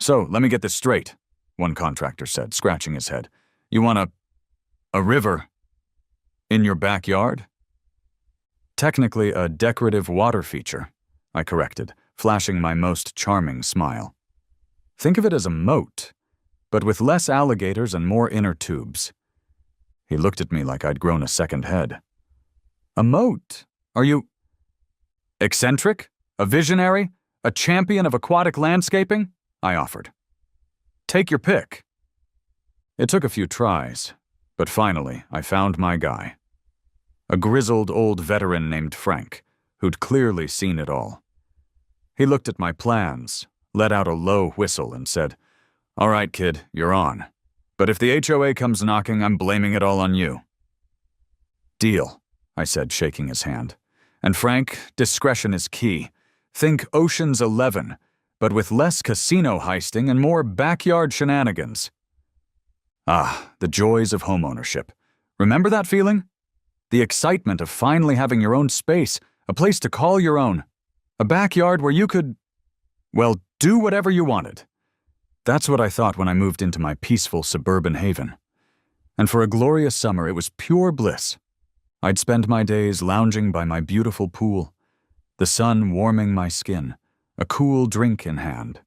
So, let me get this straight, one contractor said, scratching his head. You want a river in your backyard? Technically a decorative water feature, I corrected, flashing my most charming smile. Think of it as a moat, but with less alligators and more inner tubes. He looked at me like I'd grown a second head. A moat? Are you eccentric? A visionary? A champion of aquatic landscaping? I offered. Take your pick. It took a few tries, but finally I found my guy. A grizzled old veteran named Frank, who'd clearly seen it all. He looked at my plans, let out a low whistle, and said, "All right, kid, you're on. But if the HOA comes knocking, I'm blaming it all on you." "Deal," I said, shaking his hand. "And Frank, discretion is key. Think Ocean's 11, but with less casino heisting and more backyard shenanigans." Ah, the joys of homeownership. Remember that feeling? The excitement of finally having your own space, a place to call your own, a backyard where you could, well, do whatever you wanted. That's what I thought when I moved into my peaceful suburban haven. And for a glorious summer, it was pure bliss. I'd spend my days lounging by my beautiful pool, the sun warming my skin, a cool drink in hand.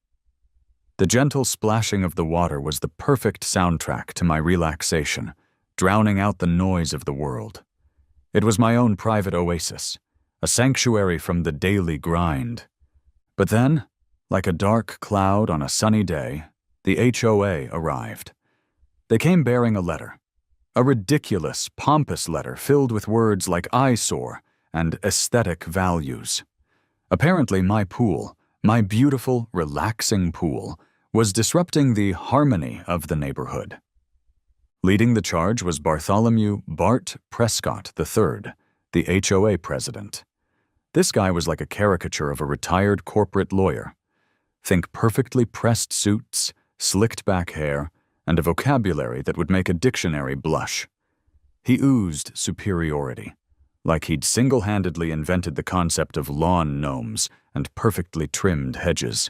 The gentle splashing of the water was the perfect soundtrack to my relaxation, drowning out the noise of the world. It was my own private oasis, a sanctuary from the daily grind. But then, like a dark cloud on a sunny day, the HOA arrived. They came bearing a letter, a ridiculous, pompous letter filled with words like eyesore and aesthetic values. Apparently my pool, my beautiful, relaxing pool, was disrupting the harmony of the neighborhood. Leading the charge was Bartholomew Bart Prescott III, the HOA president. This guy was like a caricature of a retired corporate lawyer. Think perfectly pressed suits, slicked back hair, and a vocabulary that would make a dictionary blush. He oozed superiority, like he'd single-handedly invented the concept of lawn gnomes and perfectly trimmed hedges.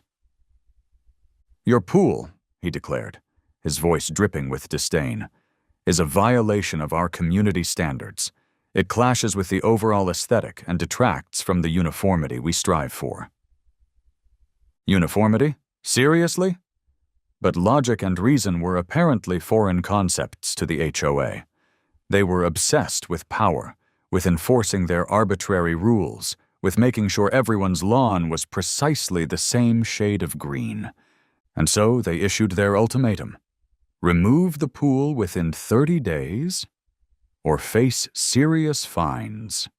"Your pool," he declared, his voice dripping with disdain, "is a violation of our community standards. It clashes with the overall aesthetic and detracts from the uniformity we strive for." Uniformity? Seriously? But logic and reason were apparently foreign concepts to the HOA. They were obsessed with power, with enforcing their arbitrary rules, with making sure everyone's lawn was precisely the same shade of green. And so they issued their ultimatum: remove the pool within 30 days or face serious fines.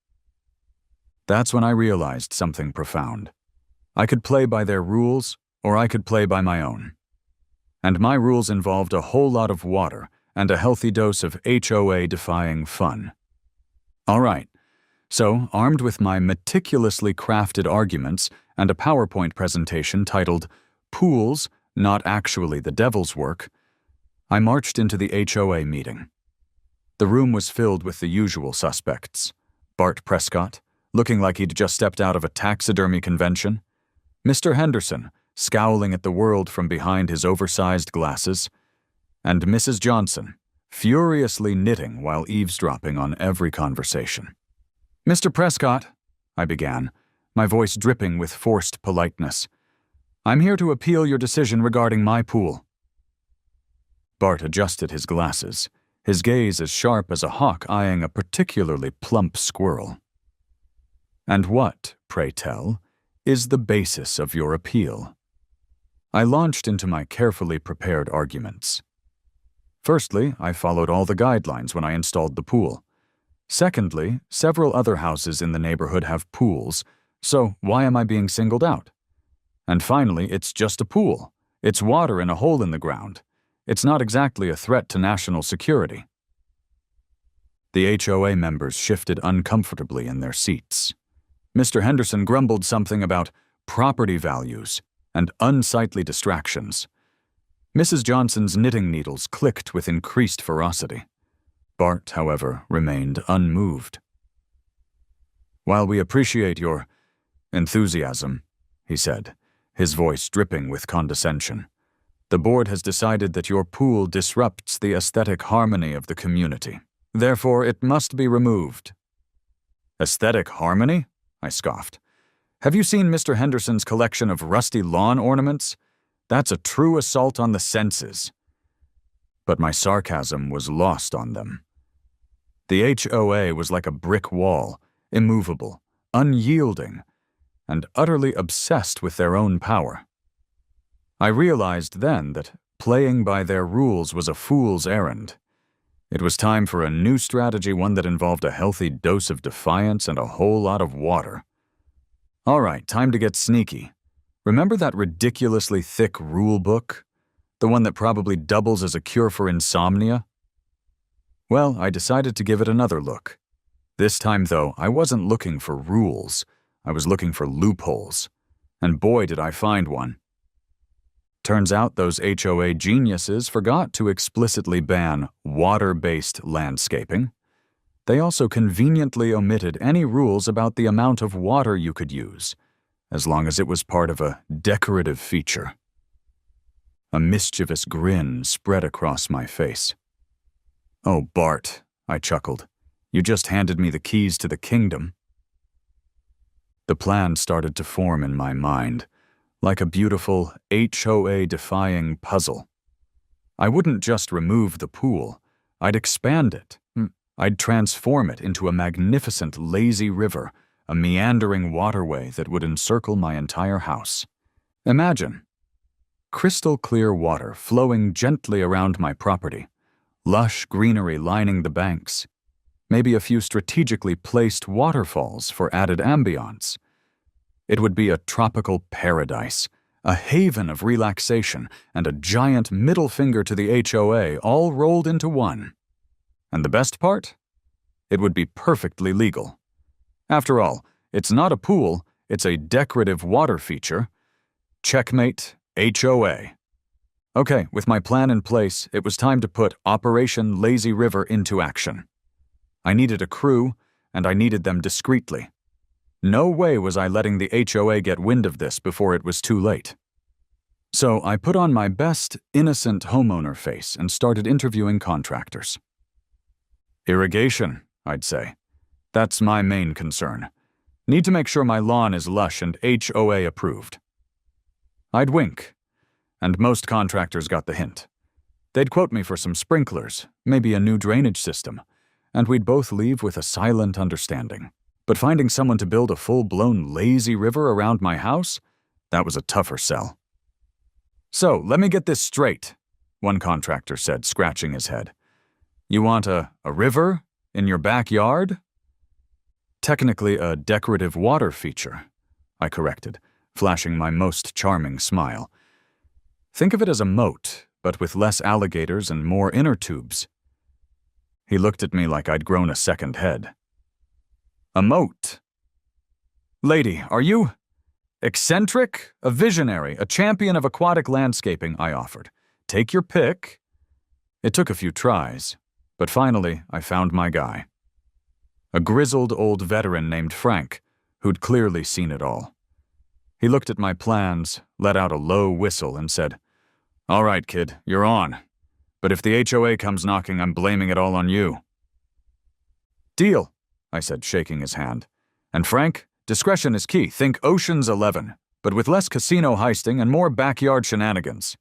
That's when I realized something profound. I could play by their rules, or I could play by my own. And my rules involved a whole lot of water and a healthy dose of HOA-defying fun. All right, so armed with my meticulously crafted arguments and a PowerPoint presentation titled "Pools, Not Actually the Devil's Work," I marched into the HOA meeting. The room was filled with the usual suspects: Bart Prescott, looking like he'd just stepped out of a taxidermy convention; Mr. Henderson, scowling at the world from behind his oversized glasses; and Mrs. Johnson, furiously knitting while eavesdropping on every conversation. "Mr. Prescott," I began, my voice dripping with forced politeness, "I'm here to appeal your decision regarding my pool." Bart adjusted his glasses, his gaze as sharp as a hawk eyeing a particularly plump squirrel. "And what, pray tell, is the basis of your appeal?" I launched into my carefully prepared arguments. Firstly, I followed all the guidelines when I installed the pool. Secondly, several other houses in the neighborhood have pools, so why am I being singled out? And finally, it's just a pool. It's water in a hole in the ground. It's not exactly a threat to national security. The HOA members shifted uncomfortably in their seats. Mr. Henderson grumbled something about property values and unsightly distractions. Mrs. Johnson's knitting needles clicked with increased ferocity. Bart, however, remained unmoved. "While we appreciate your enthusiasm," he said, his voice dripping with condescension, The board has decided that your pool disrupts the aesthetic harmony of the community. Therefore, it must be removed." "Aesthetic harmony?" I scoffed. "Have you seen Mr. Henderson's collection of rusty lawn ornaments? That's a true assault on the senses." But my sarcasm was lost on them. The HOA was like a brick wall, immovable, unyielding, and utterly obsessed with their own power. I realized then that playing by their rules was a fool's errand. It was time for a new strategy, one that involved a healthy dose of defiance and a whole lot of water. All right, time to get sneaky. Remember that ridiculously thick rule book? The one that probably doubles as a cure for insomnia? Well, I decided to give it another look. This time, though, I wasn't looking for rules. I was looking for loopholes. And boy, did I find one. Turns out those HOA geniuses forgot to explicitly ban water-based landscaping. They also conveniently omitted any rules about the amount of water you could use, as long as it was part of a decorative feature. A mischievous grin spread across my face. "Oh, Bart," I chuckled, "you just handed me the keys to the kingdom." The plan started to form in my mind, like a beautiful HOA-defying puzzle. I wouldn't just remove the pool, I'd expand it. I'd transform it into a magnificent lazy river, a meandering waterway that would encircle my entire house. Imagine crystal clear water flowing gently around my property, lush greenery lining the banks, maybe a few strategically placed waterfalls for added ambiance. It would be a tropical paradise, a haven of relaxation, and a giant middle finger to the HOA all rolled into one. And the best part? It would be perfectly legal. After all, it's not a pool, it's a decorative water feature. Checkmate, HOA. Okay, with my plan in place, it was time to put Operation Lazy River into action. I needed a crew, and I needed them discreetly. No way was I letting the HOA get wind of this before it was too late. So I put on my best innocent homeowner face and started interviewing contractors. "Irrigation," I'd say. "That's my main concern. Need to make sure my lawn is lush and HOA approved." I'd wink, and most contractors got the hint. They'd quote me for some sprinklers, maybe a new drainage system, and we'd both leave with a silent understanding. But finding someone to build a full-blown lazy river around my house, that was a tougher sell. "So, let me get this straight," one contractor said, scratching his head. "You want a river in your backyard?" "Technically a decorative water feature," I corrected, flashing my most charming smile. "Think of it as a moat, but with less alligators and more inner tubes." He looked at me like I'd grown a second head. "A moat? Lady, are you eccentric? A visionary, a champion of aquatic landscaping?" I offered. "Take your pick." It took a few tries, but finally I found my guy. A grizzled old veteran named Frank, who'd clearly seen it all. He looked at my plans, let out a low whistle, and said, "All right, kid, you're on. But if the HOA comes knocking, I'm blaming it all on you." "Deal," I said, shaking his hand. "And Frank, discretion is key. Think Ocean's 11, but with less casino heisting and more backyard shenanigans."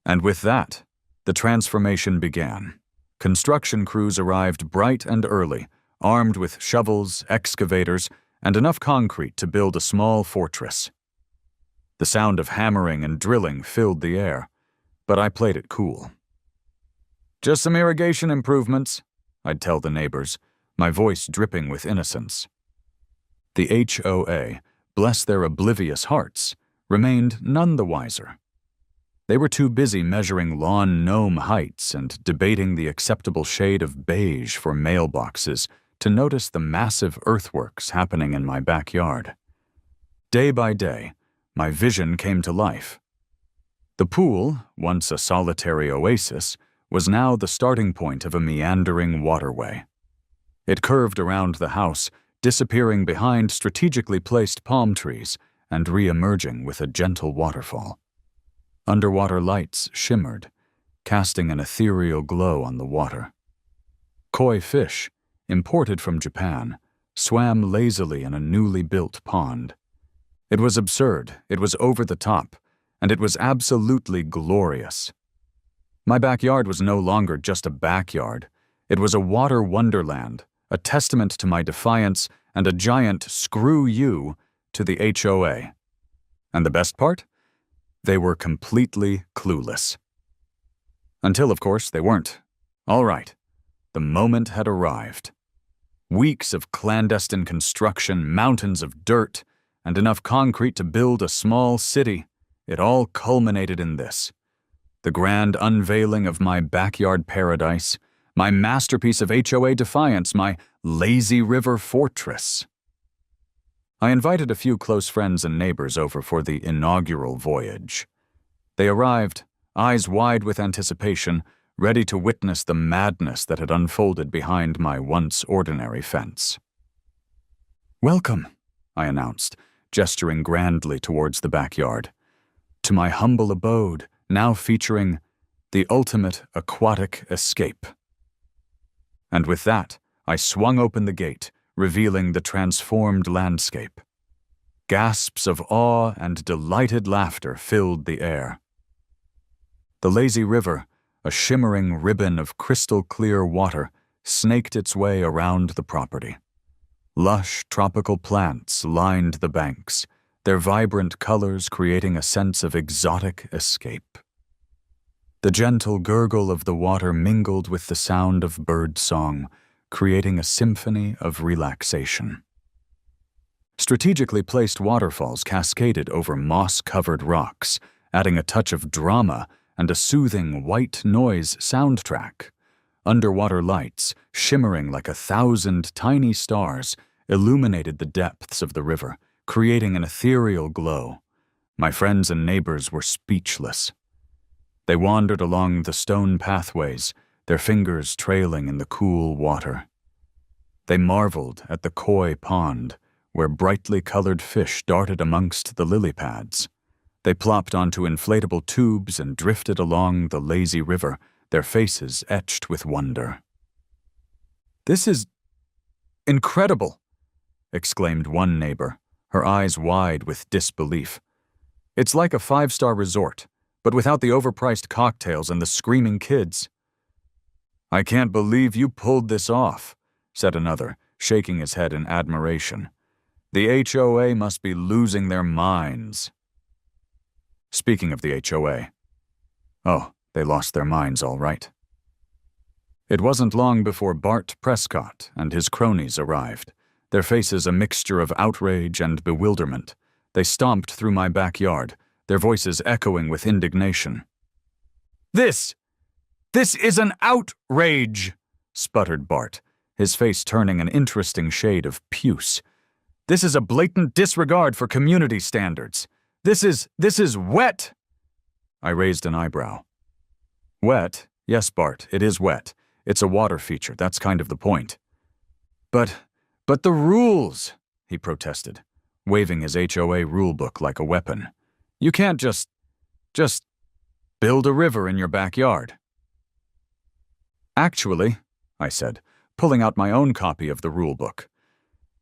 And with that, the transformation began. Construction crews arrived bright and early, armed with shovels, excavators, and enough concrete to build a small fortress. The sound of hammering and drilling filled the air, but I played it cool. "Just some irrigation improvements," I'd tell the neighbors, my voice dripping with innocence. The HOA, bless their oblivious hearts, remained none the wiser. They were too busy measuring lawn gnome heights and debating the acceptable shade of beige for mailboxes to notice the massive earthworks happening in my backyard. Day by day, my vision came to life. The pool, once a solitary oasis, was now the starting point of a meandering waterway. It curved around the house, disappearing behind strategically placed palm trees and re-emerging with a gentle waterfall. Underwater lights shimmered, casting an ethereal glow on the water. Koi fish, imported from Japan, swam lazily in a newly built pond. It was absurd, it was over the top, and it was absolutely glorious. My backyard was no longer just a backyard. It was a water wonderland, a testament to my defiance and a giant screw you to the HOA. And the best part? They were completely clueless. Until, of course, they weren't. All right, the moment had arrived. Weeks of clandestine construction, mountains of dirt, and enough concrete to build a small city. It all culminated in this. The grand unveiling of my backyard paradise, my masterpiece of HOA defiance, my lazy river fortress. I invited a few close friends and neighbors over for the inaugural voyage. They arrived, eyes wide with anticipation, ready to witness the madness that had unfolded behind my once ordinary fence. "Welcome," I announced, gesturing grandly towards the backyard, "to my humble abode, now featuring the ultimate aquatic escape." And with that, I swung open the gate, revealing the transformed landscape. Gasps of awe and delighted laughter filled the air. The lazy river, a shimmering ribbon of crystal-clear water, snaked its way around the property. Lush tropical plants lined the banks, their vibrant colors creating a sense of exotic escape. The gentle gurgle of the water mingled with the sound of bird song, creating a symphony of relaxation. Strategically placed waterfalls cascaded over moss-covered rocks, adding a touch of drama and a soothing white noise soundtrack. Underwater lights, shimmering like 1,000 tiny stars, illuminated the depths of the river, creating an ethereal glow. My friends and neighbors were speechless. They wandered along the stone pathways, their fingers trailing in the cool water. They marveled at the koi pond, where brightly colored fish darted amongst the lily pads. They plopped onto inflatable tubes and drifted along the lazy river, their faces etched with wonder. "This is incredible," exclaimed one neighbor, her eyes wide with disbelief. "It's like a 5-star resort, but without the overpriced cocktails and the screaming kids." "I can't believe you pulled this off," said another, shaking his head in admiration. "The HOA must be losing their minds." Speaking of the HOA. Oh, they lost their minds all right. It wasn't long before Bart Prescott and his cronies arrived, their faces a mixture of outrage and bewilderment. They stomped through my backyard, their voices echoing with indignation. This is an outrage," sputtered Bart, his face turning an interesting shade of puce. "This is a blatant disregard for community standards. This is wet." I raised an eyebrow. "Wet? Yes, Bart, it is wet. It's a water feature, that's kind of the point." But the rules," he protested, waving his HOA rulebook like a weapon. "You can't just build a river in your backyard." "Actually," I said, pulling out my own copy of the rulebook,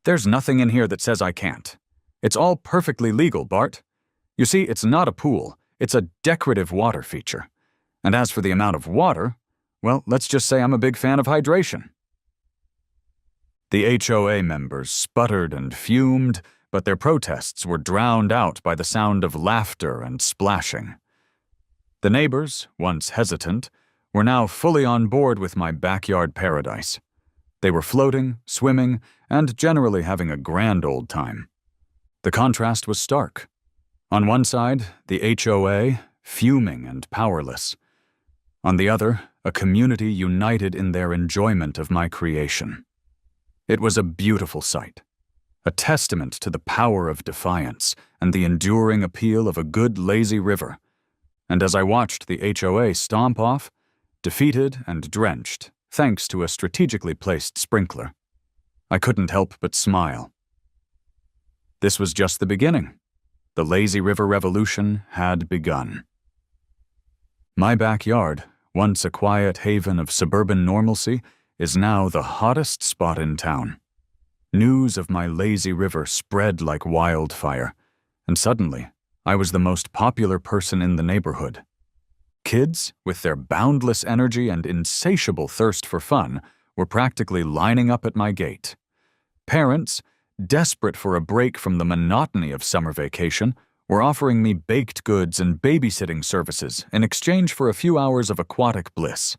"there's nothing in here that says I can't. It's all perfectly legal, Bart. You see, it's not a pool, it's a decorative water feature. And as for the amount of water, well, let's just say I'm a big fan of hydration." The HOA members sputtered and fumed, but their protests were drowned out by the sound of laughter and splashing. The neighbors, once hesitant, were now fully on board with my backyard paradise. They were floating, swimming, and generally having a grand old time. The contrast was stark. On one side, the HOA, fuming and powerless. On the other, a community united in their enjoyment of my creation. It was a beautiful sight, a testament to the power of defiance and the enduring appeal of a good lazy river. And as I watched the HOA stomp off, defeated and drenched, thanks to a strategically placed sprinkler, I couldn't help but smile. This was just the beginning. The lazy river revolution had begun. My backyard, once a quiet haven of suburban normalcy, is now the hottest spot in town. News of my lazy river spread like wildfire, and suddenly, I was the most popular person in the neighborhood. Kids, with their boundless energy and insatiable thirst for fun, were practically lining up at my gate. Parents, desperate for a break from the monotony of summer vacation, were offering me baked goods and babysitting services in exchange for a few hours of aquatic bliss.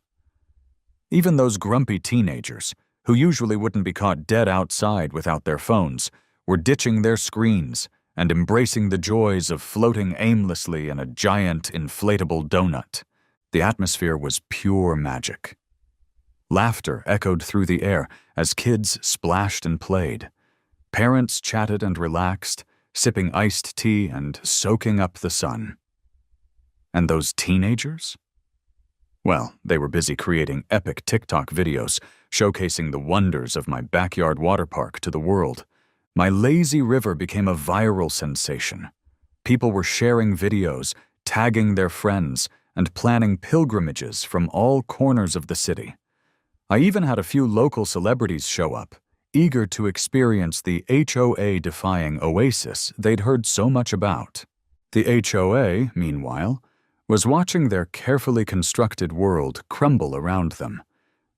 Even those grumpy teenagers, who usually wouldn't be caught dead outside without their phones, were ditching their screens and embracing the joys of floating aimlessly in a giant inflatable donut. The atmosphere was pure magic. Laughter echoed through the air as kids splashed and played. Parents chatted and relaxed, sipping iced tea and soaking up the sun. And those teenagers? Well, they were busy creating epic TikTok videos showcasing the wonders of my backyard water park to the world. My lazy river became a viral sensation. People were sharing videos, tagging their friends, and planning pilgrimages from all corners of the city. I even had a few local celebrities show up, eager to experience the HOA-defying oasis they'd heard so much about. The HOA, meanwhile, was watching their carefully constructed world crumble around them.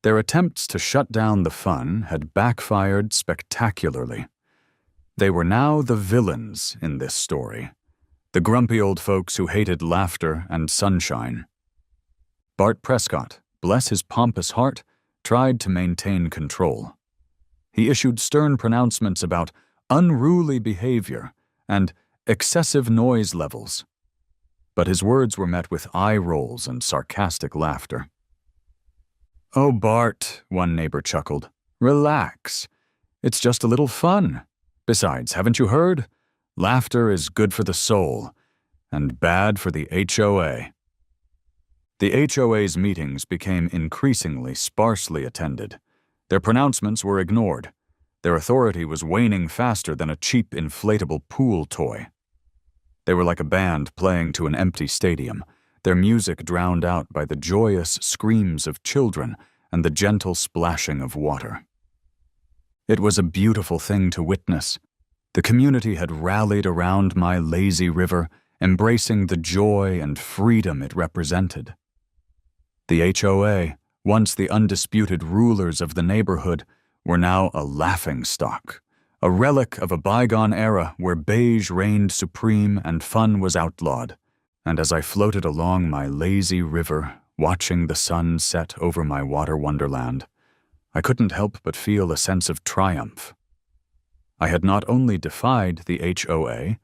Their attempts to shut down the fun had backfired spectacularly. They were now the villains in this story, the grumpy old folks who hated laughter and sunshine. Bart Prescott, bless his pompous heart, tried to maintain control. He issued stern pronouncements about unruly behavior and excessive noise levels. But his words were met with eye rolls and sarcastic laughter. "Oh, Bart," one neighbor chuckled, "relax. It's just a little fun. Besides, haven't you heard? Laughter is good for the soul and bad for the HOA." The HOA's meetings became increasingly sparsely attended. Their pronouncements were ignored. Their authority was waning faster than a cheap inflatable pool toy. They were like a band playing to an empty stadium, their music drowned out by the joyous screams of children and the gentle splashing of water. It was a beautiful thing to witness. The community had rallied around my lazy river, embracing the joy and freedom it represented. The HOA, once the undisputed rulers of the neighborhood, were now a laughingstock, a relic of a bygone era where beige reigned supreme and fun was outlawed. And as I floated along my lazy river, watching the sun set over my water wonderland, I couldn't help but feel a sense of triumph. I had not only defied the HOA,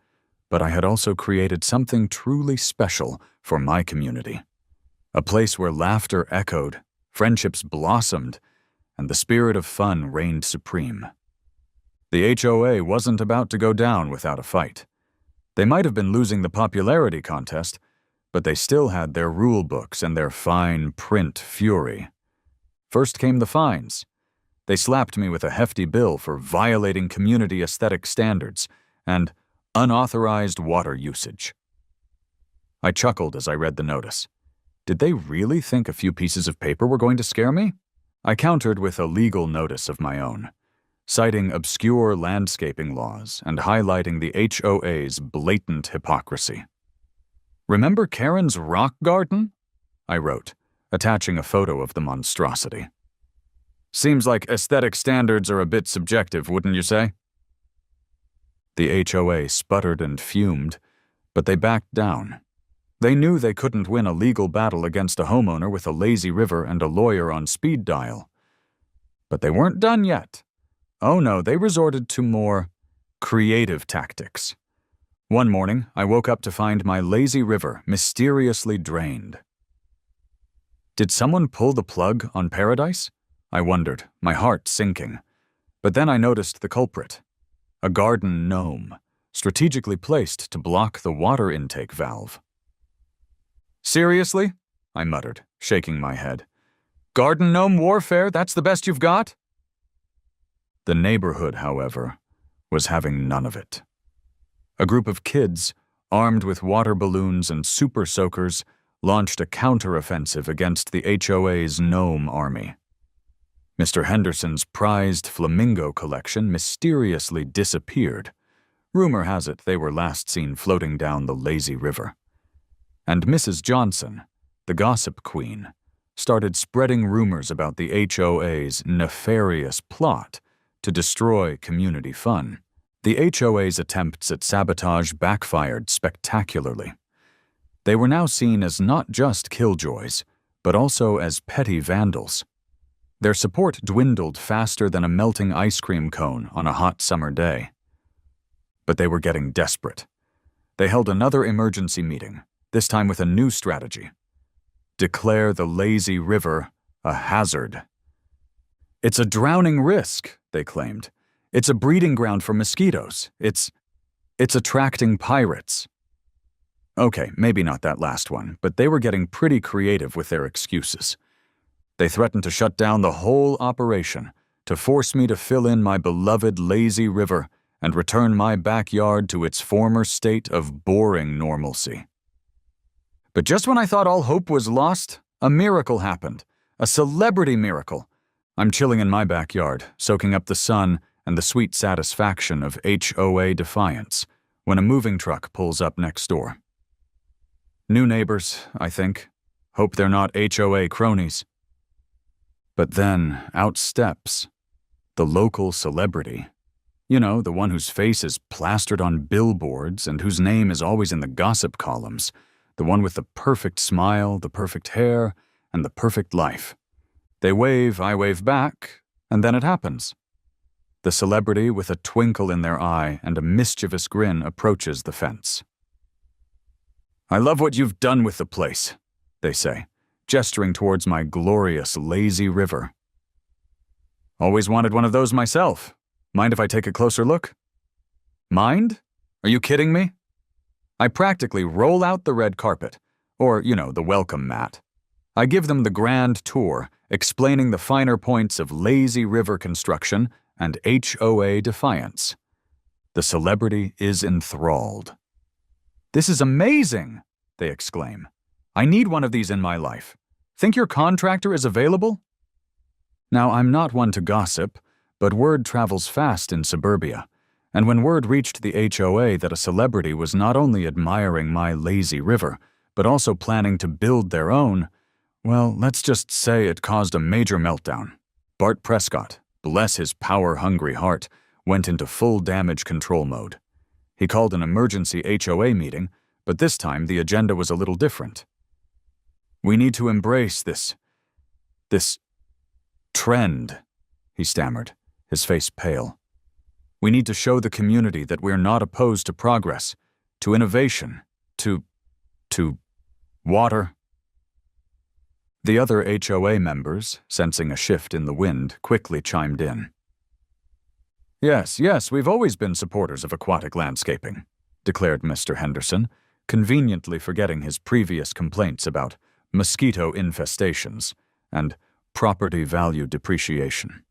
but I had also created something truly special for my community. A place where laughter echoed, friendships blossomed, and the spirit of fun reigned supreme. The HOA wasn't about to go down without a fight. They might have been losing the popularity contest, but they still had their rule books and their fine print fury. First came the fines. They slapped me with a hefty bill for violating community aesthetic standards and unauthorized water usage. I chuckled as I read the notice. Did they really think a few pieces of paper were going to scare me? I countered with a legal notice of my own, citing obscure landscaping laws and highlighting the HOA's blatant hypocrisy. "Remember Karen's rock garden?" I wrote, attaching a photo of the monstrosity. "Seems like aesthetic standards are a bit subjective, wouldn't you say?" The HOA sputtered and fumed, but they backed down. They knew they couldn't win a legal battle against a homeowner with a lazy river and a lawyer on speed dial. But they weren't done yet. Oh no, they resorted to more creative tactics. One morning, I woke up to find my lazy river mysteriously drained. Did someone pull the plug on paradise? I wondered, my heart sinking. But then I noticed the culprit. A garden gnome, strategically placed to block the water intake valve. "Seriously?" I muttered, shaking my head. "Garden gnome warfare, that's the best you've got?" The neighborhood, however, was having none of it. A group of kids, armed with water balloons and super soakers, launched a counteroffensive against the HOA's gnome army. Mr. Henderson's prized flamingo collection mysteriously disappeared. Rumor has it they were last seen floating down the lazy river. And Mrs. Johnson, the gossip queen, started spreading rumors about the HOA's nefarious plot to destroy community fun. The HOA's attempts at sabotage backfired spectacularly. They were now seen as not just killjoys, but also as petty vandals. Their support dwindled faster than a melting ice cream cone on a hot summer day. But they were getting desperate. They held another emergency meeting, this time with a new strategy. Declare the lazy river a hazard. It's a drowning risk, they claimed. It's a breeding ground for mosquitoes. It's attracting pirates. Okay, maybe not that last one, but they were getting pretty creative with their excuses. They threatened to shut down the whole operation, to force me to fill in my beloved lazy river and return my backyard to its former state of boring normalcy. But just when I thought all hope was lost, a miracle happened. A celebrity miracle. I'm chilling in my backyard, soaking up the sun and the sweet satisfaction of HOA defiance, when a moving truck pulls up next door. New neighbors, I think. Hope they're not HOA cronies. But then, out steps the local celebrity. You know, the one whose face is plastered on billboards and whose name is always in the gossip columns. The one with the perfect smile, the perfect hair, and the perfect life. They wave, I wave back, and then it happens. The celebrity with a twinkle in their eye and a mischievous grin approaches the fence. I love what you've done with the place, they say, gesturing towards my glorious lazy river. Always wanted one of those myself. Mind if I take a closer look? Mind? Are you kidding me? I practically roll out the red carpet, or, the welcome mat. I give them the grand tour, explaining the finer points of lazy river construction and HOA defiance. The celebrity is enthralled. This is amazing, they exclaim. I need one of these in my life. Think your contractor is available? Now, I'm not one to gossip, but word travels fast in suburbia, and when word reached the HOA that a celebrity was not only admiring my lazy river, but also planning to build their own, well, let's just say it caused a major meltdown. Bart Prescott, bless his power-hungry heart, went into full damage control mode. He called an emergency HOA meeting, but this time the agenda was a little different. We need to embrace this trend, he stammered, his face pale. We need to show the community that we're not opposed to progress, to innovation, to water. The other HOA members, sensing a shift in the wind, quickly chimed in. Yes, we've always been supporters of aquatic landscaping, declared Mr. Henderson, conveniently forgetting his previous complaints about mosquito infestations and property value depreciation.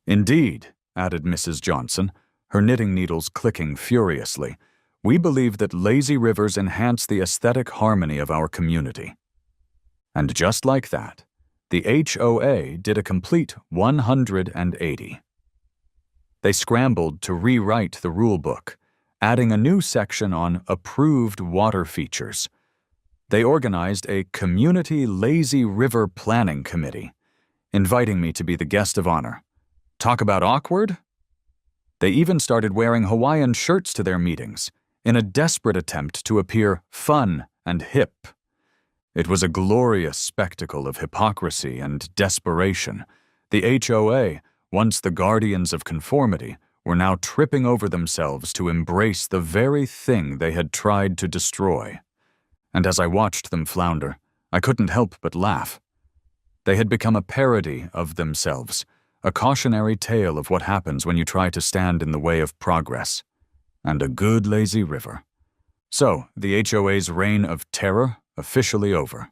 Indeed, added Mrs. Johnson, her knitting needles clicking furiously, we believe that lazy rivers enhance the aesthetic harmony of our community. And just like that, the HOA did a complete 180. They scrambled to rewrite the rulebook, adding a new section on approved water features. They organized a community lazy river planning committee, inviting me to be the guest of honor. Talk about awkward? They even started wearing Hawaiian shirts to their meetings, in a desperate attempt to appear fun and hip. It was a glorious spectacle of hypocrisy and desperation. The HOA, once the guardians of conformity, were now tripping over themselves to embrace the very thing they had tried to destroy. And as I watched them flounder, I couldn't help but laugh. They had become a parody of themselves, a cautionary tale of what happens when you try to stand in the way of progress. And a good lazy river. So, the HOA's reign of terror officially over.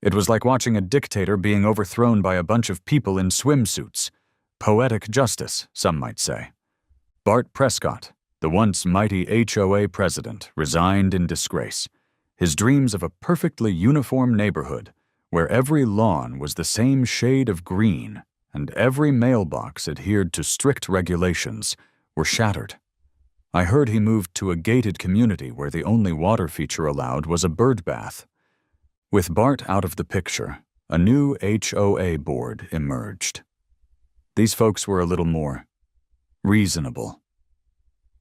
It was like watching a dictator being overthrown by a bunch of people in swimsuits. Poetic justice, some might say. Bart Prescott, the once mighty HOA president, resigned in disgrace. his dreams of a perfectly uniform neighborhood where every lawn was the same shade of green and every mailbox adhered to strict regulations, were shattered. I heard he moved to a gated community where the only water feature allowed was a bird bath. With Bart out of the picture, a new HOA board emerged. These folks were a little more reasonable.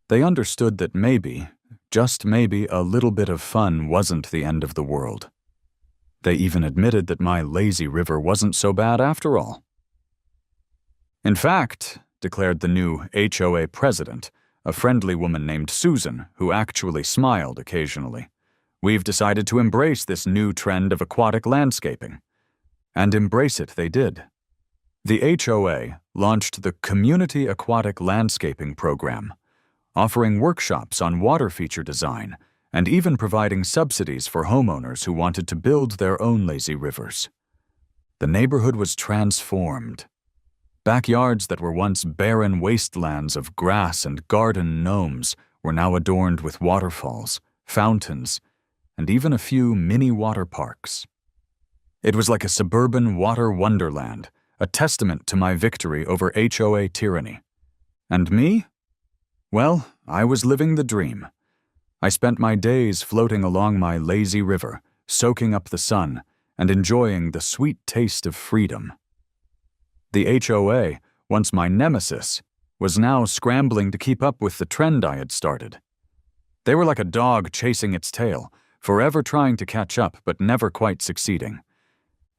They understood that maybe, just maybe, a little bit of fun wasn't the end of the world. They even admitted that my lazy river wasn't so bad after all. In fact, declared the new HOA president, a friendly woman named Susan, who actually smiled occasionally, we've decided to embrace this new trend of aquatic landscaping. And embrace it they did. The HOA launched the Community Aquatic Landscaping Program, offering workshops on water feature design and even providing subsidies for homeowners who wanted to build their own lazy rivers. The neighborhood was transformed. Backyards that were once barren wastelands of grass and garden gnomes were now adorned with waterfalls, fountains, and even a few mini water parks. It was like a suburban water wonderland, a testament to my victory over HOA tyranny. And me? Well, I was living the dream. I spent my days floating along my lazy river, soaking up the sun, and enjoying the sweet taste of freedom. The HOA, once my nemesis, was now scrambling to keep up with the trend I had started. They were like a dog chasing its tail, forever trying to catch up but never quite succeeding.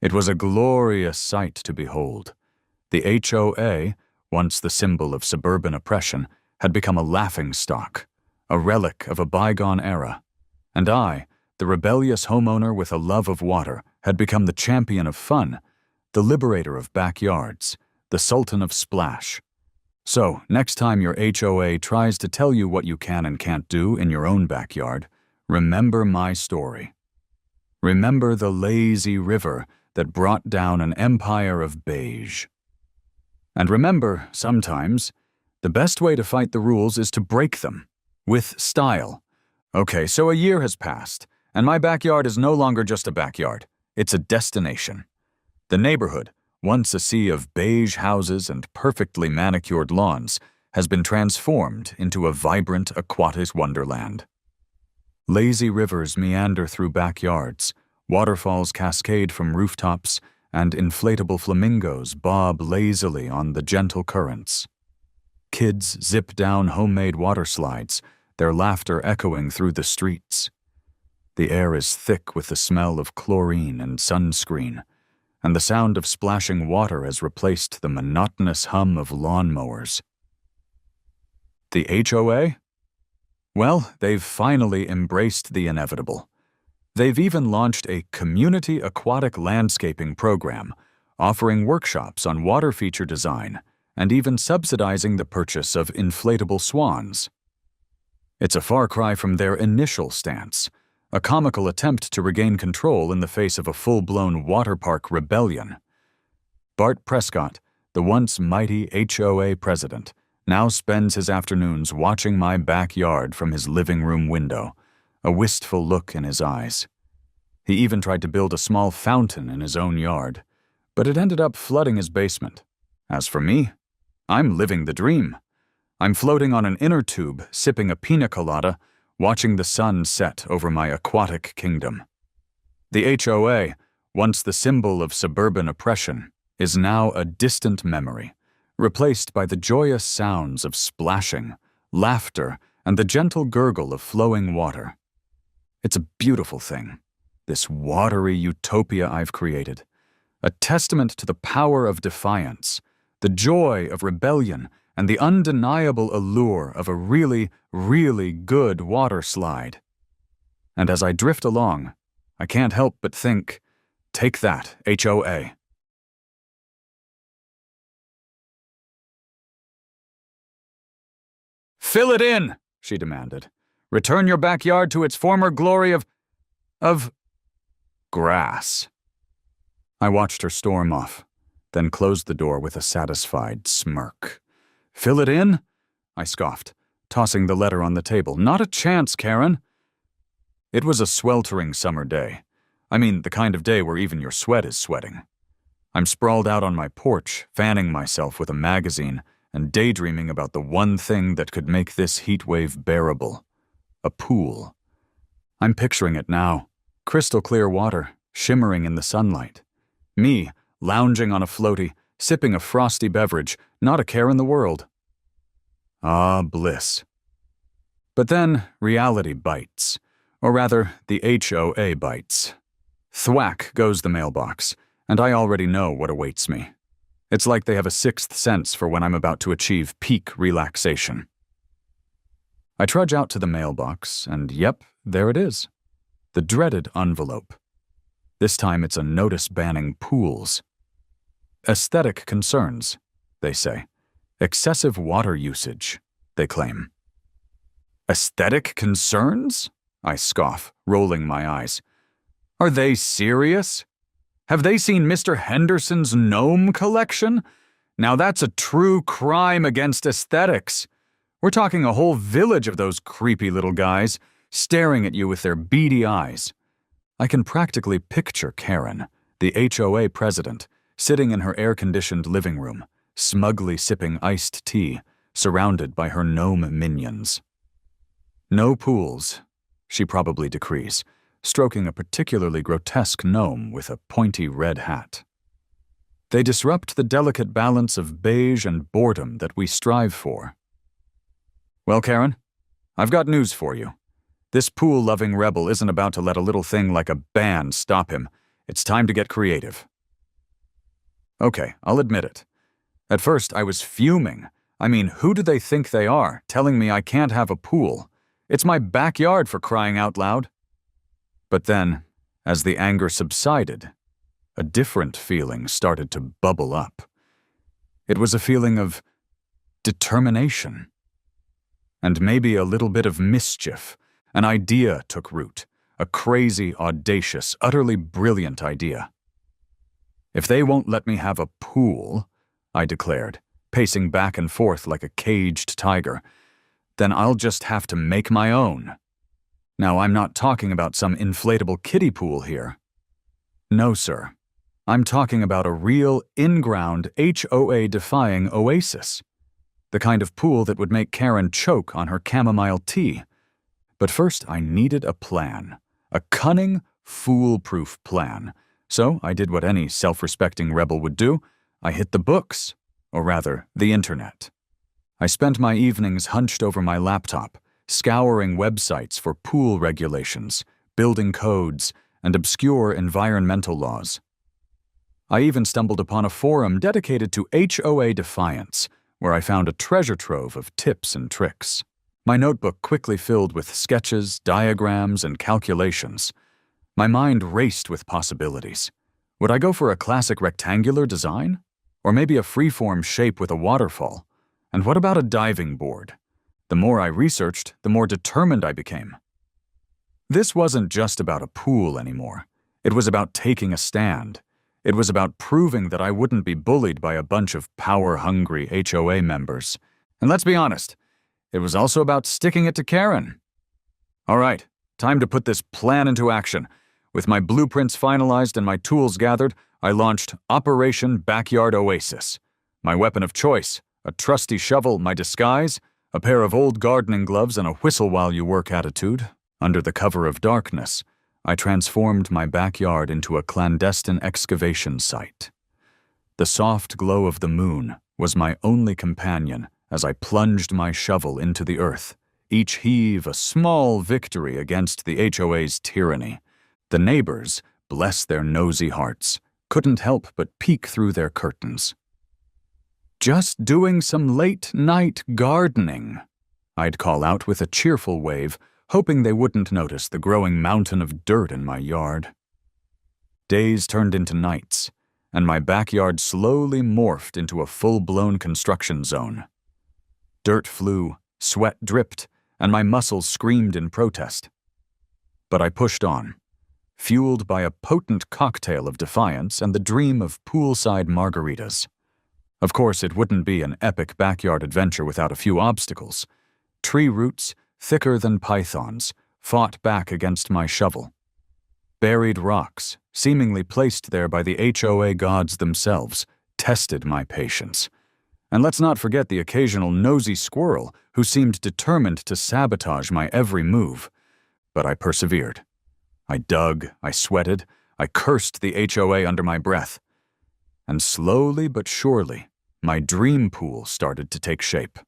It was a glorious sight to behold. The HOA, once the symbol of suburban oppression, had become a laughingstock, a relic of a bygone era, and I, the rebellious homeowner with a love of water, had become the champion of fun, the liberator of backyards, the sultan of splash. So, next time your HOA tries to tell you what you can and can't do in your own backyard, remember my story. Remember the lazy river that brought down an empire of beige. And remember, sometimes, the best way to fight the rules is to break them, with style. Okay, so a year has passed, and my backyard is no longer just a backyard. It's a destination. The neighborhood, once a sea of beige houses and perfectly manicured lawns, has been transformed into a vibrant aquatic wonderland. Lazy rivers meander through backyards, waterfalls cascade from rooftops, and inflatable flamingos bob lazily on the gentle currents. Kids zip down homemade water slides, their laughter echoing through the streets. The air is thick with the smell of chlorine and sunscreen, and the sound of splashing water has replaced the monotonous hum of lawnmowers. The HOA? Well, they've finally embraced the inevitable. They've even launched a Community Aquatic Landscaping Program, offering workshops on water feature design and even subsidizing the purchase of inflatable swans. It's a far cry from their initial stance, a comical attempt to regain control in the face of a full-blown water park rebellion. Bart Prescott, the once mighty HOA president, now spends his afternoons watching my backyard from his living room window, a wistful look in his eyes. He even tried to build a small fountain in his own yard, but it ended up flooding his basement. As for me, I'm living the dream. I'm floating on an inner tube, sipping a pina colada, watching the sun set over my aquatic kingdom. The HOA, once the symbol of suburban oppression, is now a distant memory, replaced by the joyous sounds of splashing, laughter, and the gentle gurgle of flowing water. It's a beautiful thing, this watery utopia I've created, a testament to the power of defiance, the joy of rebellion, and the undeniable allure of a really, really good water slide. And as I drift along, I can't help but think, take that, HOA. Fill it in, she demanded. Return your backyard to its former glory of grass. I watched her storm off, then closed the door with a satisfied smirk. Fill it in? I scoffed, tossing the letter on the table. Not a chance, Karen. It was a sweltering summer day. I mean, the kind of day where even your sweat is sweating. I'm sprawled out on my porch, fanning myself with a magazine and daydreaming about the one thing that could make this heat wave bearable. A pool. I'm picturing it now. Crystal clear water, shimmering in the sunlight. Me, lounging on a floaty, sipping a frosty beverage, not a care in the world. Ah, bliss. But then reality bites. Or rather, the HOA bites. Thwack goes the mailbox, and I already know what awaits me. It's like they have a sixth sense for when I'm about to achieve peak relaxation. I trudge out to the mailbox, and yep, there it is. The dreaded envelope. This time it's a notice banning pools. Aesthetic concerns, they say. Excessive water usage, they claim. Aesthetic concerns? I scoff, rolling my eyes. Are they serious? Have they seen Mr. Henderson's gnome collection? Now that's a true crime against aesthetics. We're talking a whole village of those creepy little guys, staring at you with their beady eyes. I can practically picture Karen, the HOA president, sitting in her air-conditioned living room, smugly sipping iced tea, surrounded by her gnome minions. No pools, she probably decrees, stroking a particularly grotesque gnome with a pointy red hat. They disrupt the delicate balance of beige and boredom that we strive for. Well, Karen, I've got news for you. This pool-loving rebel isn't about to let a little thing like a ban stop him. It's time to get creative. Okay, I'll admit it. At first, I was fuming. I mean, who do they think they are, telling me I can't have a pool? It's my backyard, for crying out loud. But then, as the anger subsided, a different feeling started to bubble up. It was a feeling of determination. And maybe a little bit of mischief. An idea took root, a crazy, audacious, utterly brilliant idea. If they won't let me have a pool, I declared, pacing back and forth like a caged tiger, then I'll just have to make my own. Now, I'm not talking about some inflatable kiddie pool here. No, sir. I'm talking about a real, in-ground, HOA-defying oasis. The kind of pool that would make Karen choke on her chamomile tea. But first, I needed a plan. A cunning, foolproof plan. So I did what any self-respecting rebel would do. I hit the books, or rather, the internet. I spent my evenings hunched over my laptop, scouring websites for pool regulations, building codes, and obscure environmental laws. I even stumbled upon a forum dedicated to HOA defiance, where I found a treasure trove of tips and tricks. My notebook quickly filled with sketches, diagrams, and calculations. My mind raced with possibilities. Would I go for a classic rectangular design? Or maybe a freeform shape with a waterfall? And what about a diving board? The more I researched, the more determined I became. This wasn't just about a pool anymore. It was about taking a stand. It was about proving that I wouldn't be bullied by a bunch of power-hungry HOA members. And let's be honest, it was also about sticking it to Karen. All right, time to put this plan into action. With my blueprints finalized and my tools gathered, I launched Operation Backyard Oasis. My weapon of choice, a trusty shovel, my disguise, a pair of old gardening gloves, and a whistle-while-you-work attitude. Under the cover of darkness, I transformed my backyard into a clandestine excavation site. The soft glow of the moon was my only companion as I plunged my shovel into the earth, each heave a small victory against the HOA's tyranny. The neighbors, bless their nosy hearts, couldn't help but peek through their curtains. Just doing some late-night gardening, I'd call out with a cheerful wave, hoping they wouldn't notice the growing mountain of dirt in my yard. Days turned into nights, and my backyard slowly morphed into a full-blown construction zone. Dirt flew, sweat dripped, and my muscles screamed in protest. But I pushed on, fueled by a potent cocktail of defiance and the dream of poolside margaritas. Of course, it wouldn't be an epic backyard adventure without a few obstacles. Tree roots, thicker than pythons, fought back against my shovel. Buried rocks, seemingly placed there by the HOA gods themselves, tested my patience. And let's not forget the occasional nosy squirrel who seemed determined to sabotage my every move. But I persevered. I dug, I sweated, I cursed the HOA under my breath. And slowly but surely, my dream pool started to take shape.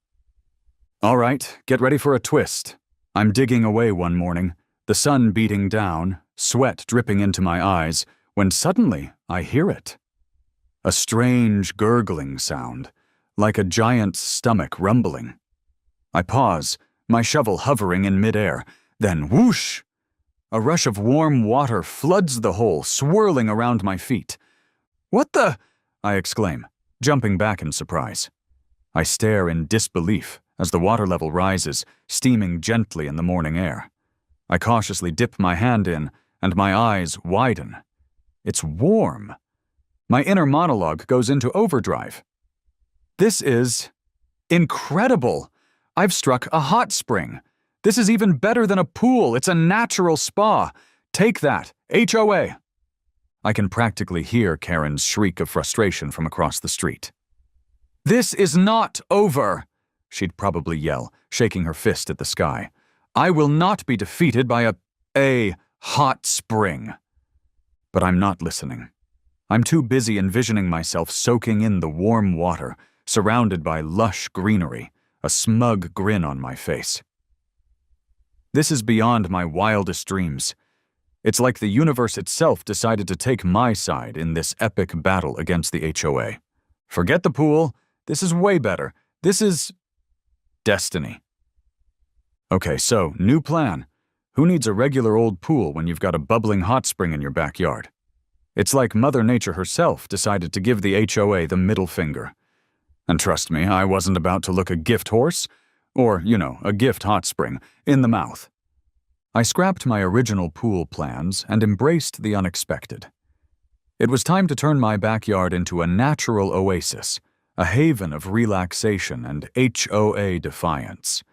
All right, get ready for a twist. I'm digging away one morning, the sun beating down, sweat dripping into my eyes, when suddenly I hear it. A strange gurgling sound, like a giant's stomach rumbling. I pause, my shovel hovering in midair, then whoosh! A rush of warm water floods the hole, swirling around my feet. "What the?" I exclaim, jumping back in surprise. I stare in disbelief as the water level rises, steaming gently in the morning air. I cautiously dip my hand in, and my eyes widen. It's warm. My inner monologue goes into overdrive. This is incredible. I've struck a hot spring. This is even better than a pool. It's a natural spa. Take that, HOA. I can practically hear Karen's shriek of frustration from across the street. "This is not over," she'd probably yell, shaking her fist at the sky. "I will not be defeated by a hot spring." But I'm not listening. I'm too busy envisioning myself soaking in the warm water, surrounded by lush greenery, a smug grin on my face. This is beyond my wildest dreams. It's like the universe itself decided to take my side in this epic battle against the HOA. Forget the pool. This is way better. This is destiny. Okay, so, new plan. Who needs a regular old pool when you've got a bubbling hot spring in your backyard? It's like Mother Nature herself decided to give the HOA the middle finger. And trust me, I wasn't about to look a gift horse, or, a gift hot spring, in the mouth. I scrapped my original pool plans and embraced the unexpected. It was time to turn my backyard into a natural oasis, a haven of relaxation and HOA defiance.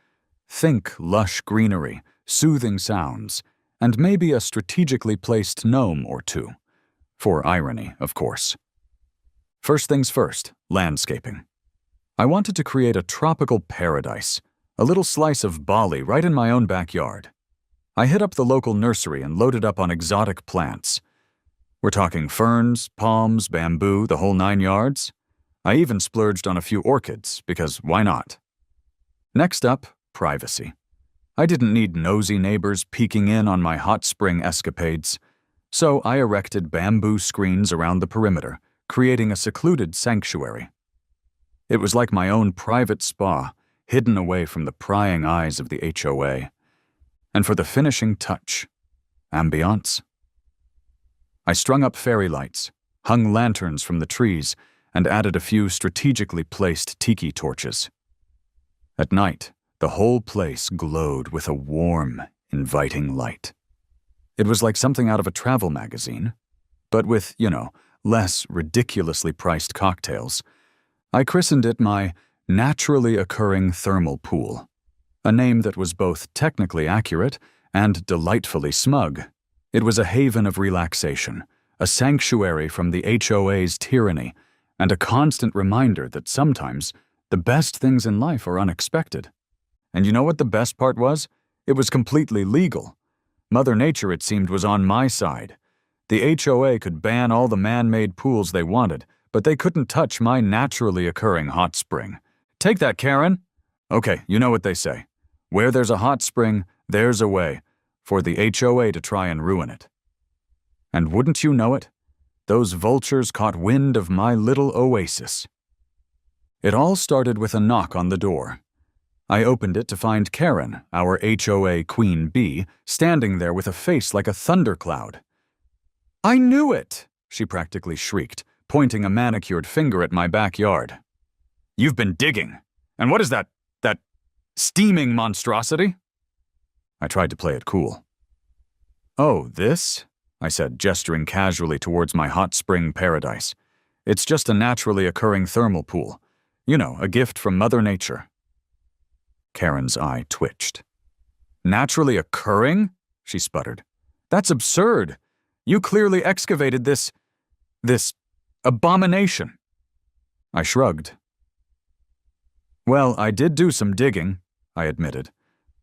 Think lush greenery, soothing sounds, and maybe a strategically placed gnome or two. For irony, of course. First things first, landscaping. I wanted to create a tropical paradise, a little slice of Bali right in my own backyard. I hit up the local nursery and loaded up on exotic plants. We're talking ferns, palms, bamboo, the whole 9 yards. I even splurged on a few orchids, because why not? Next up, privacy. I didn't need nosy neighbors peeking in on my hot spring escapades, so I erected bamboo screens around the perimeter, creating a secluded sanctuary. It was like my own private spa, hidden away from the prying eyes of the HOA. And for the finishing touch, ambiance. I strung up fairy lights, hung lanterns from the trees, and added a few strategically placed tiki torches. At night, the whole place glowed with a warm, inviting light. It was like something out of a travel magazine, but with, less ridiculously priced cocktails. I christened it my naturally occurring thermal pool, a name that was both technically accurate and delightfully smug. It was a haven of relaxation, a sanctuary from the HOA's tyranny, and a constant reminder that sometimes the best things in life are unexpected. And you know what the best part was? It was completely legal. Mother Nature, it seemed, was on my side. The HOA could ban all the man-made pools they wanted, but they couldn't touch my naturally occurring hot spring. Take that, Karen! Okay, you know what they say. Where there's a hot spring, there's a way for the HOA to try and ruin it. And wouldn't you know it, those vultures caught wind of my little oasis. It all started with a knock on the door. I opened it to find Karen, our HOA queen bee, standing there with a face like a thundercloud. "I knew it!" she practically shrieked, pointing a manicured finger at my backyard. "You've been digging. And what is that steaming monstrosity?" I tried to play it cool. "Oh, this?" I said, gesturing casually towards my hot spring paradise. "It's just a naturally occurring thermal pool. A gift from Mother Nature." Karen's eye twitched. "Naturally occurring?" she sputtered. "That's absurd. You clearly excavated this abomination." I shrugged. "Well, I did do some digging," I admitted.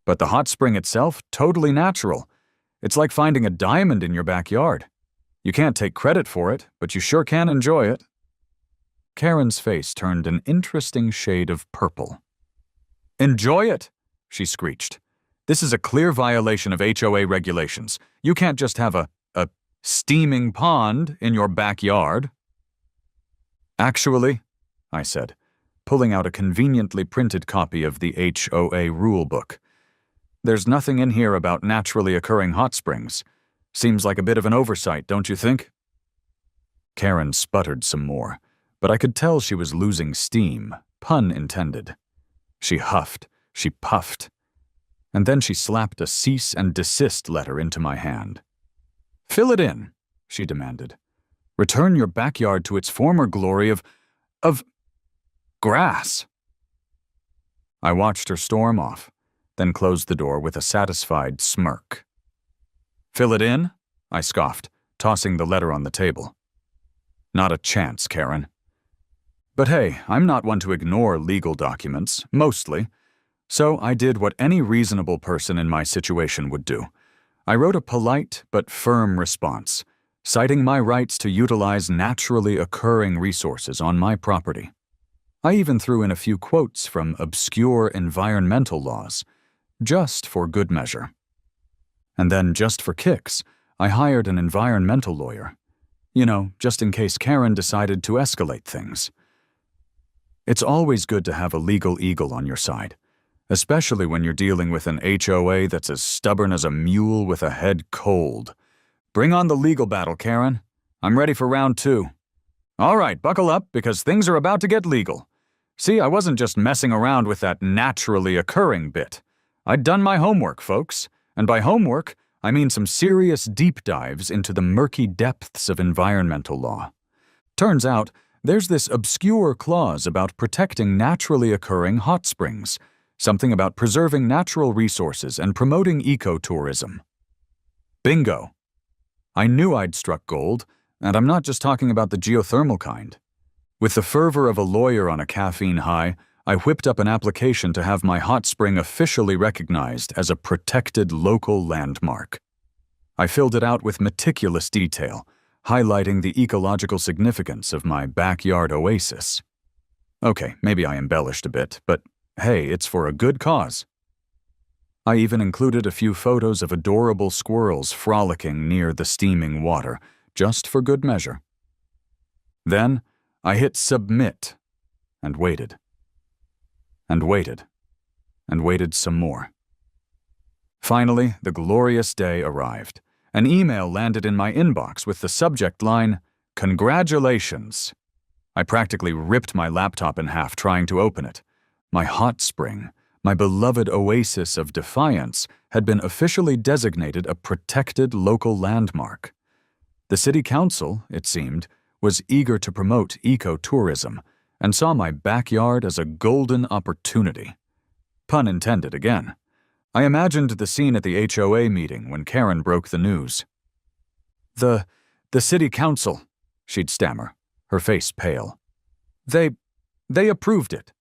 "But the hot spring itself, totally natural. It's like finding a diamond in your backyard. You can't take credit for it, but you sure can enjoy it." Karen's face turned an interesting shade of purple. "Enjoy it?" she screeched. "This is a clear violation of HOA regulations. You can't just have a steaming pond in your backyard." "Actually," I said, pulling out a conveniently printed copy of the HOA rulebook, "there's nothing in here about naturally occurring hot springs. Seems like a bit of an oversight, don't you think?" Karen sputtered some more, but I could tell she was losing steam, pun intended. She huffed, she puffed, and then she slapped a cease and desist letter into my hand. "Fill it in," she demanded. "Return your backyard to its former glory of grass." I watched her storm off, then closed the door with a satisfied smirk. "Fill it in?" I scoffed, tossing the letter on the table. "Not a chance, Karen." But hey, I'm not one to ignore legal documents, mostly, so I did what any reasonable person in my situation would do. I wrote a polite but firm response, citing my rights to utilize naturally occurring resources on my property. I even threw in a few quotes from obscure environmental laws, just for good measure. And then, just for kicks, I hired an environmental lawyer. You know, just in case Karen decided to escalate things. It's always good to have a legal eagle on your side, especially when you're dealing with an HOA that's as stubborn as a mule with a head cold. Bring on the legal battle, Karen. I'm ready for round 2. All right, buckle up, because things are about to get legal. See, I wasn't just messing around with that naturally occurring bit. I'd done my homework, folks. And by homework, I mean some serious deep dives into the murky depths of environmental law. Turns out, there's this obscure clause about protecting naturally occurring hot springs, something about preserving natural resources and promoting ecotourism. Bingo! I knew I'd struck gold, and I'm not just talking about the geothermal kind. With the fervor of a lawyer on a caffeine high, I whipped up an application to have my hot spring officially recognized as a protected local landmark. I filled it out with meticulous detail, highlighting the ecological significance of my backyard oasis. Okay, maybe I embellished a bit, but hey, it's for a good cause. I even included a few photos of adorable squirrels frolicking near the steaming water, just for good measure. Then, I hit submit, and waited. And waited. And waited some more. Finally, the glorious day arrived. An email landed in my inbox with the subject line, "Congratulations." I practically ripped my laptop in half trying to open it. My hot spring, my beloved oasis of defiance, had been officially designated a protected local landmark. The city council, it seemed, was eager to promote ecotourism and saw my backyard as a golden opportunity. Pun intended again. I imagined the scene at the HOA meeting when Karen broke the news. The city council," she'd stammer, her face pale. They approved it.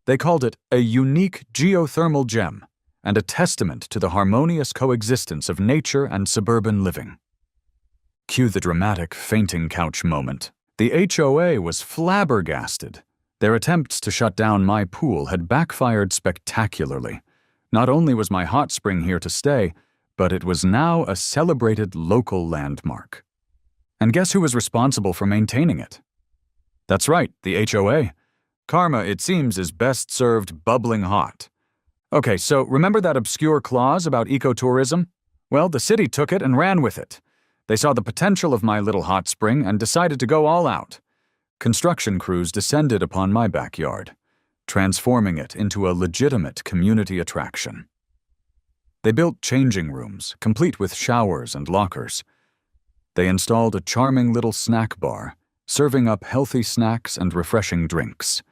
They called it a unique geothermal gem and a testament to the harmonious coexistence of nature and suburban living." Cue the dramatic fainting couch moment. The HOA was flabbergasted. Their attempts to shut down my pool had backfired spectacularly. Not only was my hot spring here to stay, but it was now a celebrated local landmark. And guess who was responsible for maintaining it? That's right, the HOA. Karma, it seems, is best served bubbling hot. Okay, so remember that obscure clause about ecotourism? Well, the city took it and ran with it. They saw the potential of my little hot spring and decided to go all out. Construction crews descended upon my backyard, transforming it into a legitimate community attraction. They built changing rooms, complete with showers and lockers. They installed a charming little snack bar, serving up healthy snacks and refreshing drinks.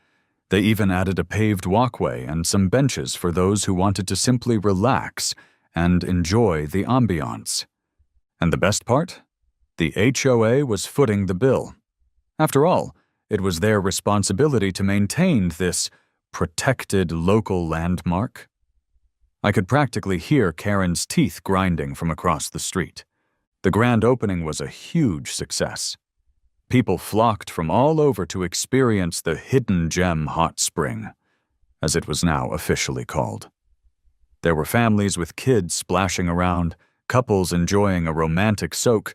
They even added a paved walkway and some benches for those who wanted to simply relax and enjoy the ambiance. And the best part? The HOA was footing the bill. After all, it was their responsibility to maintain this protected local landmark. I could practically hear Karen's teeth grinding from across the street. The grand opening was a huge success. People flocked from all over to experience the Hidden Gem Hot Spring, as it was now officially called. There were families with kids splashing around, couples enjoying a romantic soak,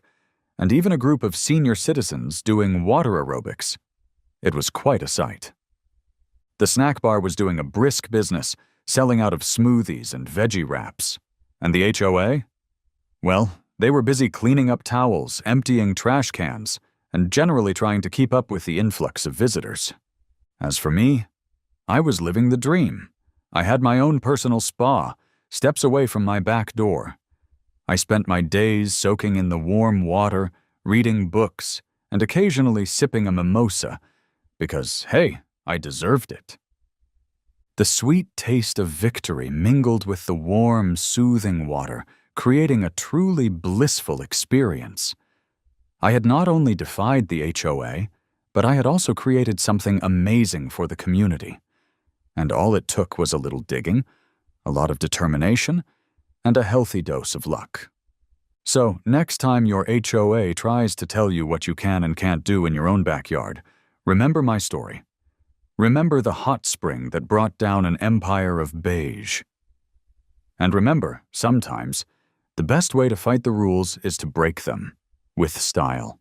and even a group of senior citizens doing water aerobics. It was quite a sight. The snack bar was doing a brisk business, selling out of smoothies and veggie wraps. And the HOA? Well, they were busy cleaning up towels, emptying trash cans, and generally trying to keep up with the influx of visitors. As for me, I was living the dream. I had my own personal spa, steps away from my back door. I spent my days soaking in the warm water, reading books, and occasionally sipping a mimosa, because, hey, I deserved it. The sweet taste of victory mingled with the warm, soothing water, creating a truly blissful experience. I had not only defied the HOA, but I had also created something amazing for the community. And all it took was a little digging, a lot of determination, and a healthy dose of luck. So, next time your HOA tries to tell you what you can and can't do in your own backyard, remember my story. Remember the hot spring that brought down an empire of beige. And remember, sometimes, the best way to fight the rules is to break them with style.